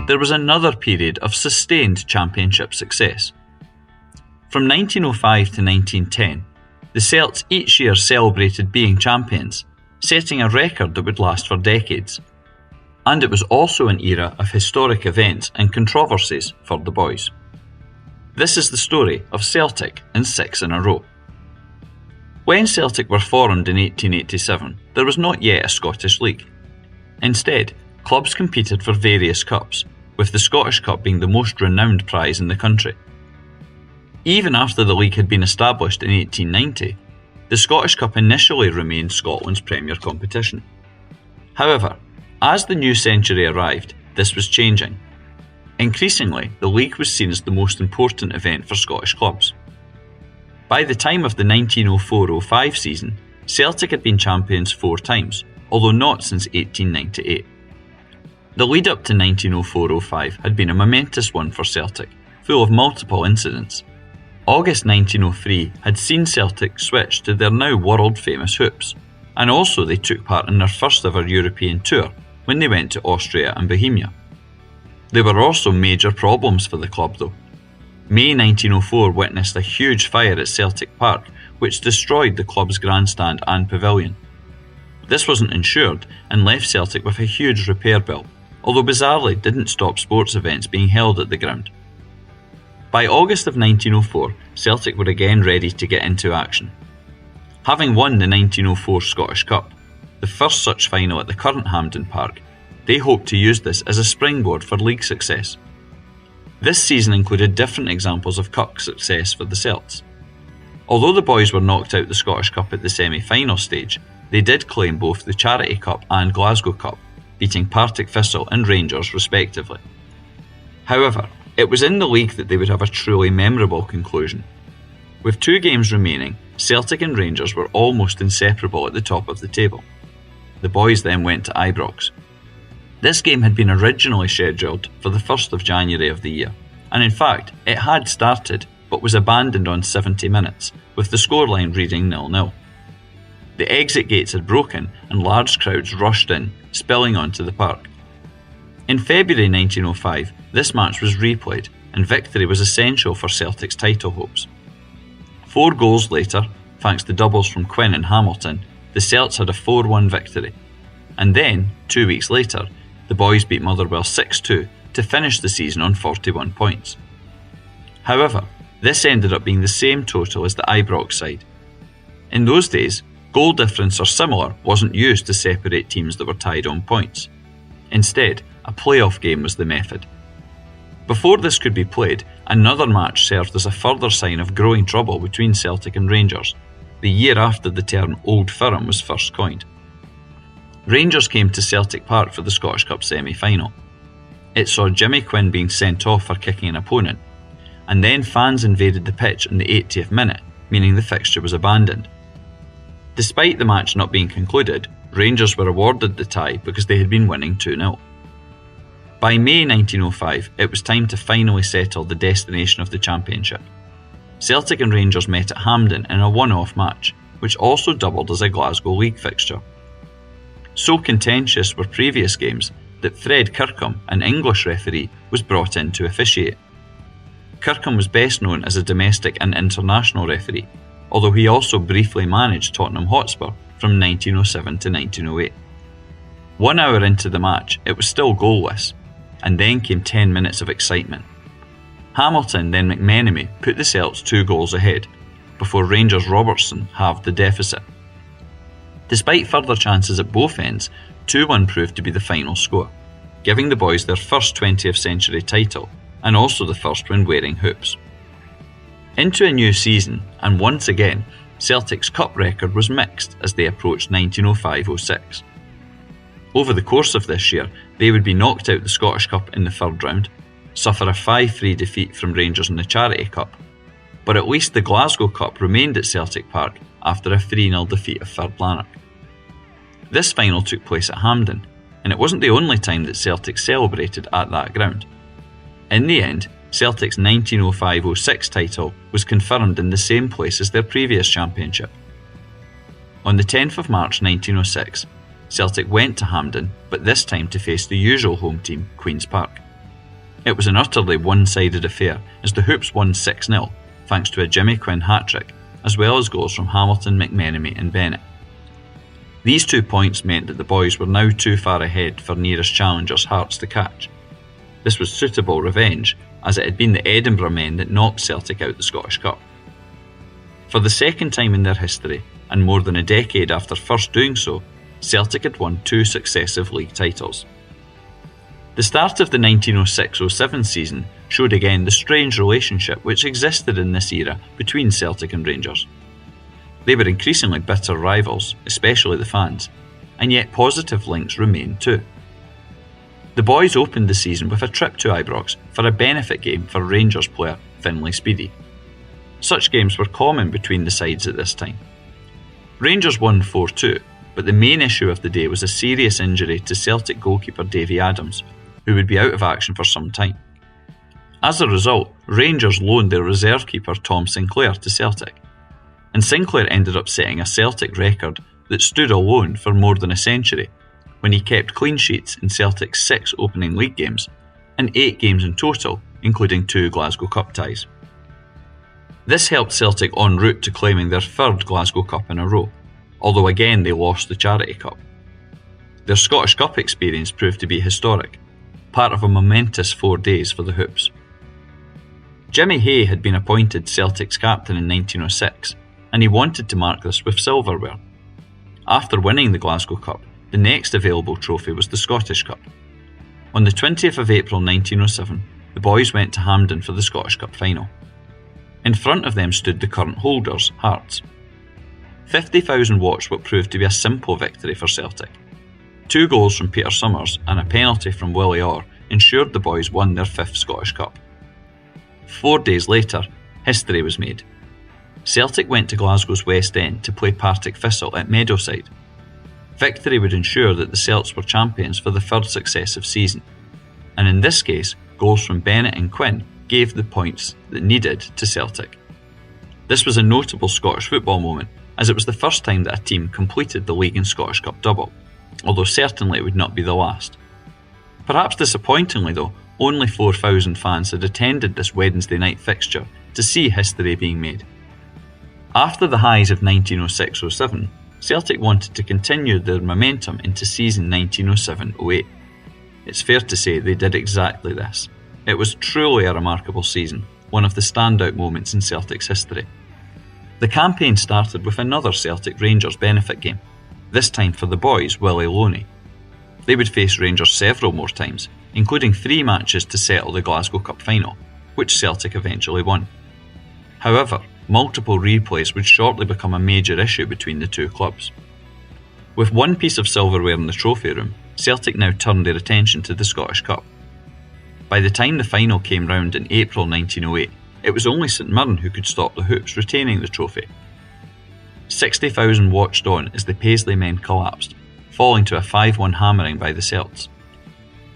there was another period of sustained championship success. From 1905 to 1910, the Celts each year celebrated being champions, setting a record that would last for decades. And it was also an era of historic events and controversies for the boys. This is the story of Celtic in 6 in a row. When Celtic were formed in 1887, there was not yet a Scottish League. Instead, clubs competed for various cups, with the Scottish Cup being the most renowned prize in the country. Even after the league had been established in 1890, the Scottish Cup initially remained Scotland's premier competition. However, as the new century arrived, this was changing. Increasingly, the league was seen as the most important event for Scottish clubs. By the time of the 1904-05 season, Celtic had been champions 4 times, although not since 1898. The lead-up to 1904-05 had been a momentous one for Celtic, full of multiple incidents. August 1903 had seen Celtic switch to their now world-famous hoops, and also they took part in their first ever European tour when they went to Austria and Bohemia. There were also major problems for the club though. May 1904 witnessed a huge fire at Celtic Park which destroyed the club's grandstand and pavilion. This wasn't insured and left Celtic with a huge repair bill, although bizarrely didn't stop sports events being held at the ground. By August of 1904, Celtic were again ready to get into action. Having won the 1904 Scottish Cup, the first such final at the current Hampden Park, they hoped to use this as a springboard for league success. This season included different examples of cup success for the Celts. Although the boys were knocked out the Scottish Cup at the semi-final stage, they did claim both the Charity Cup and Glasgow Cup, beating Partick Thistle and Rangers respectively. However, it was in the league that they would have a truly memorable conclusion. With 2 games remaining, Celtic and Rangers were almost inseparable at the top of the table. The boys then went to Ibrox. This game had been originally scheduled for the 1st of January of the year, and in fact it had started but was abandoned on 70 minutes, with the scoreline reading 0-0. The exit gates had broken and large crowds rushed in, spilling onto the park. In February 1905, this match was replayed and victory was essential for Celtic's title hopes. 4 goals later, thanks to doubles from Quinn and Hamilton, the Celts had a 4-1 victory. And then, 2 weeks later, the boys beat Motherwell 6-2 to finish the season on 41 points. However, this ended up being the same total as the Ibrox side. In those days, goal difference or similar wasn't used to separate teams that were tied on points. Instead, a playoff game was the method. Before this could be played, another match served as a further sign of growing trouble between Celtic and Rangers, the year after the term Old Firm was first coined. Rangers came to Celtic Park for the Scottish Cup semi-final. It saw Jimmy Quinn being sent off for kicking an opponent, and then fans invaded the pitch in the 80th minute, meaning the fixture was abandoned. Despite the match not being concluded, Rangers were awarded the tie because they had been winning 2-0. By May 1905, it was time to finally settle the destination of the championship. Celtic and Rangers met at Hampden in a one-off match, which also doubled as a Glasgow League fixture. So contentious were previous games that Fred Kirkham, an English referee, was brought in to officiate. Kirkham was best known as a domestic and international referee, although he also briefly managed Tottenham Hotspur from 1907 to 1908. 1 hour into the match, it was still goalless, and then came 10 minutes of excitement. Hamilton, then McMenemy, put the Celts 2 goals ahead, before Rangers' Robertson halved the deficit. Despite further chances at both ends, 2-1 proved to be the final score, giving the boys their first 20th century title, and also the first when wearing hoops. Into a new season, and once again, Celtic's cup record was mixed as they approached 1905-06. Over the course of this year, they would be knocked out the Scottish Cup in the 3rd round, suffer a 5-3 defeat from Rangers in the Charity Cup, but at least the Glasgow Cup remained at Celtic Park after a 3-0 defeat of Third Lanark. This final took place at Hampden, and it wasn't the only time that Celtic celebrated at that ground. In the end, Celtic's 1905-06 title was confirmed in the same place as their previous championship. On the 10th of March 1906, Celtic went to Hampden, but this time to face the usual home team, Queen's Park. It was an utterly one-sided affair as the Hoops won 6-0 thanks to a Jimmy Quinn hat-trick as well as goals from Hamilton, McMenemy and Bennett. These 2 points meant that the boys were now too far ahead for nearest challengers' Hearts to catch. This was suitable revenge, as it had been the Edinburgh men that knocked Celtic out the Scottish Cup. For the second time in their history, and more than a decade after first doing so, Celtic had won 2 successive league titles. The start of the 1906-07 season showed again the strange relationship which existed in this era between Celtic and Rangers. They were increasingly bitter rivals, especially the fans, and yet positive links remained too. The boys opened the season with a trip to Ibrox for a benefit game for Rangers player Finlay Speedy. Such games were common between the sides at this time. Rangers won 4-2, but the main issue of the day was a serious injury to Celtic goalkeeper Davy Adams, who would be out of action for some time. As a result, Rangers loaned their reserve keeper Tom Sinclair to Celtic, and Sinclair ended up setting a Celtic record that stood alone for more than a century, when he kept clean sheets in Celtic's 6 opening league games, and 8 games in total, including 2 Glasgow Cup ties. This helped Celtic en route to claiming their 3rd Glasgow Cup in a row, although again they lost the Charity Cup. Their Scottish Cup experience proved to be historic, part of a momentous 4 days for the Hoops. Jimmy Hay had been appointed Celtic's captain in 1906, and he wanted to mark this with silverware. After winning the Glasgow Cup, the next available trophy was the Scottish Cup. On the 20th of April 1907, the boys went to Hampden for the Scottish Cup final. In front of them stood the current holders, Hearts. 50,000 watched what proved to be a simple victory for Celtic. 2 goals from Peter Summers and a penalty from Willie Orr ensured the boys won their 5th Scottish Cup. 4 days later, history was made. Celtic went to Glasgow's West End to play Partick Thistle at Meadowside. Victory would ensure that the Celts were champions for the 3rd successive season, and in this case, goals from Bennett and Quinn gave the points that needed to Celtic. This was a notable Scottish football moment, as it was the first time that a team completed the League and Scottish Cup double, although certainly it would not be the last. Perhaps disappointingly though, only 4,000 fans had attended this Wednesday night fixture to see history being made. After the highs of 1906-07, Celtic wanted to continue their momentum into season 1907-08. It's fair to say they did exactly this. It was truly a remarkable season, one of the standout moments in Celtic's history. The campaign started with another Celtic Rangers benefit game, this time for the boys Willie Loney. They would face Rangers several more times, including 3 matches to settle the Glasgow Cup final, which Celtic eventually won. However, multiple replays would shortly become a major issue between the 2 clubs. With 1 piece of silverware in the trophy room, Celtic now turned their attention to the Scottish Cup. By the time the final came round in April 1908, it was only St Mirren who could stop the Hoops retaining the trophy. 60,000 watched on as the Paisley men collapsed, falling to a 5-1 hammering by the Celts.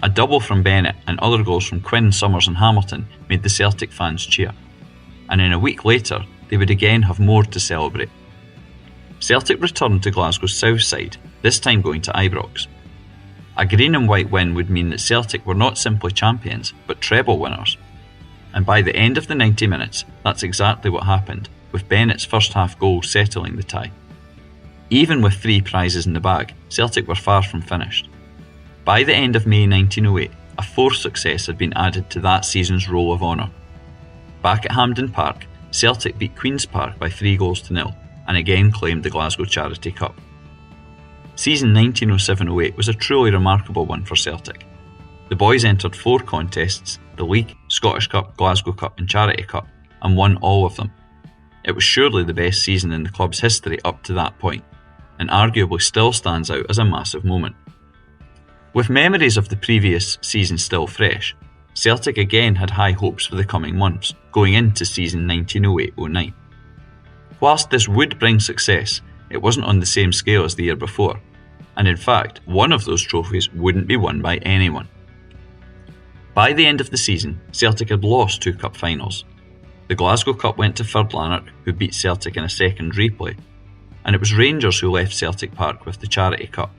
A double from Bennett and other goals from Quinn, Summers and Hamilton made the Celtic fans cheer, and in a week later they would again have more to celebrate. Celtic returned to Glasgow's south side, this time going to Ibrox. A green and white win would mean that Celtic were not simply champions, but treble winners. And by the end of the 90 minutes, that's exactly what happened, with Bennett's first half goal settling the tie. Even with 3 prizes in the bag, Celtic were far from finished. By the end of May 1908, a 4th success had been added to that season's roll of honour. Back at Hampden Park, Celtic beat Queen's Park by 3-0 and again claimed the Glasgow Charity Cup. Season 1907-08 was a truly remarkable one for Celtic. The boys entered 4 contests, the League, Scottish Cup, Glasgow Cup and Charity Cup, and won all of them. It was surely the best season in the club's history up to that point, and arguably still stands out as a massive moment. With memories of the previous season still fresh, Celtic again had high hopes for the coming months, going into season 1908-09. Whilst this would bring success, it wasn't on the same scale as the year before, and in fact, one of those trophies wouldn't be won by anyone. By the end of the season, Celtic had lost 2 cup finals. The Glasgow Cup went to Fird Lanark, who beat Celtic in a second replay, and it was Rangers who left Celtic Park with the Charity Cup.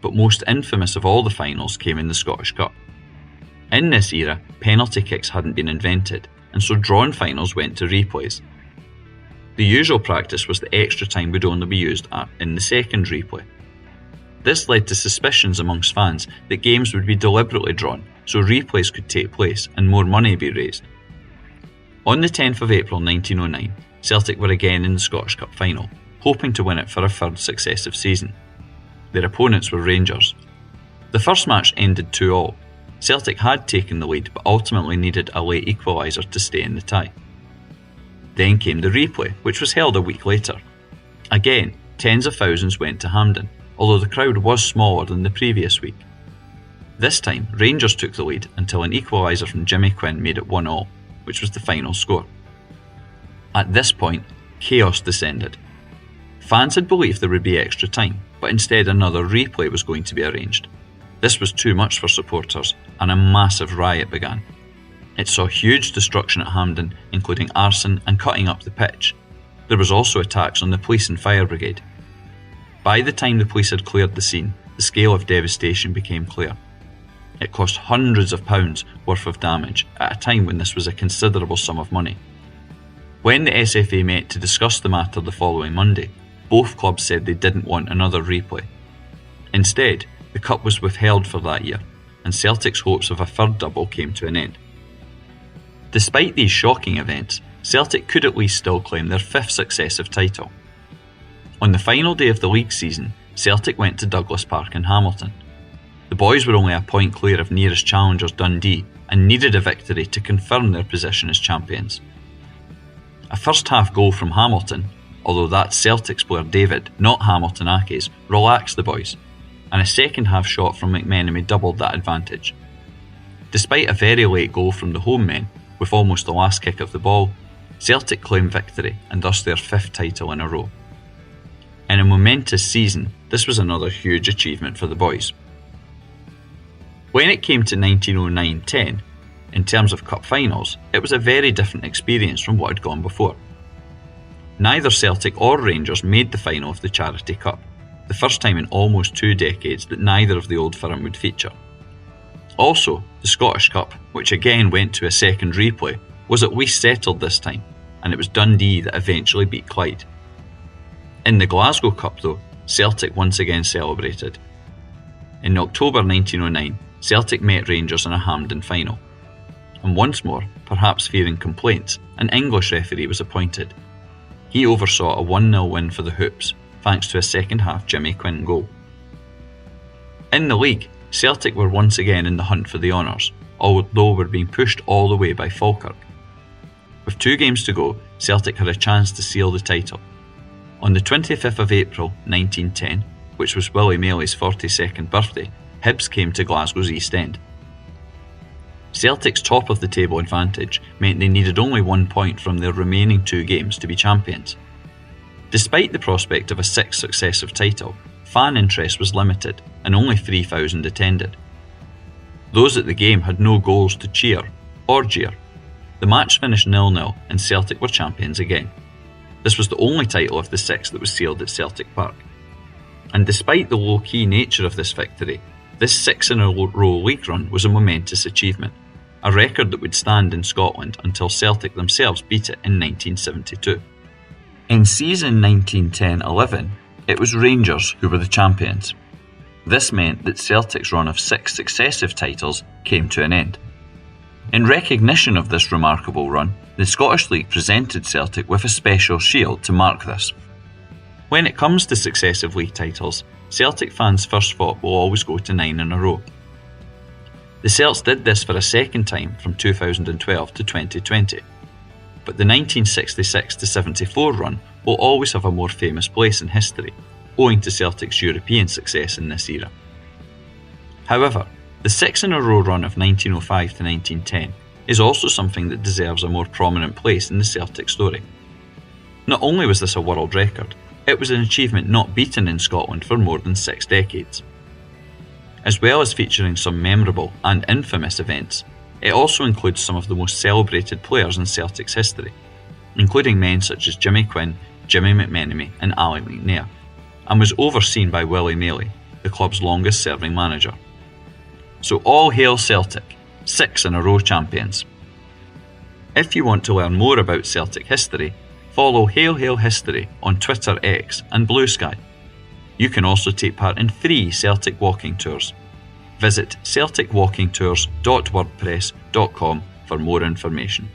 But most infamous of all the finals came in the Scottish Cup. In this era, penalty kicks hadn't been invented, and so drawn finals went to replays. The usual practice was that extra time would only be used in the second replay. This led to suspicions amongst fans that games would be deliberately drawn so replays could take place and more money be raised. On the 10th of April 1909, Celtic were again in the Scottish Cup final, hoping to win it for a third successive season. Their opponents were Rangers. The first match ended 2-2. Celtic had taken the lead but ultimately needed a late equaliser to stay in the tie. Then came the replay, which was held a week later. Again, tens of thousands went to Hampden, although the crowd was smaller than the previous week. This time, Rangers took the lead until an equaliser from Jimmy Quinn made it 1-1, which was the final score. At this point, chaos descended. Fans had believed there would be extra time, but instead another replay was going to be arranged. This was too much for supporters, and a massive riot began. It saw huge destruction at Hampden, including arson and cutting up the pitch. There was also attacks on the police and fire brigade. By the time the police had cleared the scene, the scale of devastation became clear. It cost hundreds of pounds worth of damage at a time when this was a considerable sum of money. When the SFA met to discuss the matter the following Monday, both clubs said they didn't want another replay. Instead, the cup was withheld for that year, and Celtic's hopes of a third double came to an end. Despite these shocking events, Celtic could at least still claim their fifth successive title. On the final day of the league season, Celtic went to Douglas Park in Hamilton. The boys were only a point clear of nearest challengers Dundee and needed a victory to confirm their position as champions. A first-half goal from Hamilton, although that's Celtic's player David, not Hamilton Ake's, relaxed the boys, and a second-half shot from McMenemy doubled that advantage. Despite a very late goal from the home men, with almost the last kick of the ball, Celtic claimed victory and thus their fifth title in a row. In a momentous season, this was another huge achievement for the boys. When it came to 1909-10, in terms of cup finals, it was a very different experience from what had gone before. Neither Celtic or Rangers made the final of the Charity Cup, the first time in almost 2 decades that neither of the old firm would feature. Also, the Scottish Cup, which again went to a second replay, was at least settled this time, and it was Dundee that eventually beat Clyde. In the Glasgow Cup though, Celtic once again celebrated. In October 1909, Celtic met Rangers in a Hampden final. And once more, perhaps fearing complaints, an English referee was appointed. He oversaw a 1-0 win for the Hoops, thanks to a second-half Jimmy Quinn goal. In the league, Celtic were once again in the hunt for the honours, although were being pushed all the way by Falkirk. With 2 games to go, Celtic had a chance to seal the title. On the 25th of April 1910, which was Willie Maley's 42nd birthday, Hibs came to Glasgow's East End. Celtic's top of the table advantage meant they needed only 1 point from their remaining 2 games to be champions. Despite the prospect of a 6th successive title, fan interest was limited and only 3,000 attended. Those at the game had no goals to cheer or jeer. The match finished 0-0 and Celtic were champions again. This was the only title of the 6 that was sealed at Celtic Park. And despite the low-key nature of this victory, this 6-in-a-row league run was a momentous achievement, a record that would stand in Scotland until Celtic themselves beat it in 1972. In season 1910-11, it was Rangers who were the champions. This meant that Celtic's run of 6 successive titles came to an end. In recognition of this remarkable run, the Scottish League presented Celtic with a special shield to mark this. When it comes to successive league titles, Celtic fans' first thought will always go to 9 in a row. The Celts did this for a second time from 2012 to 2020, but the 1966-74 run will always have a more famous place in history, owing to Celtic's European success in this era. However, the 6-in-a-row run of 1905 to 1910 is also something that deserves a more prominent place in the Celtic story. Not only was this a world record, it was an achievement not beaten in Scotland for more than 6 decades. As well as featuring some memorable and infamous events, it also includes some of the most celebrated players in Celtic's history, including men such as Jimmy Quinn, Jimmy McMenemy and Ali McNair, and was overseen by Willie Maley, the club's longest serving manager. So all hail Celtic, 6 in a row champions. If you want to learn more about Celtic history, follow Hail Hail History on Twitter, X and Blue Sky. You can also take part in free Celtic walking tours. Visit celticwalkingtours.wordpress.com for more information.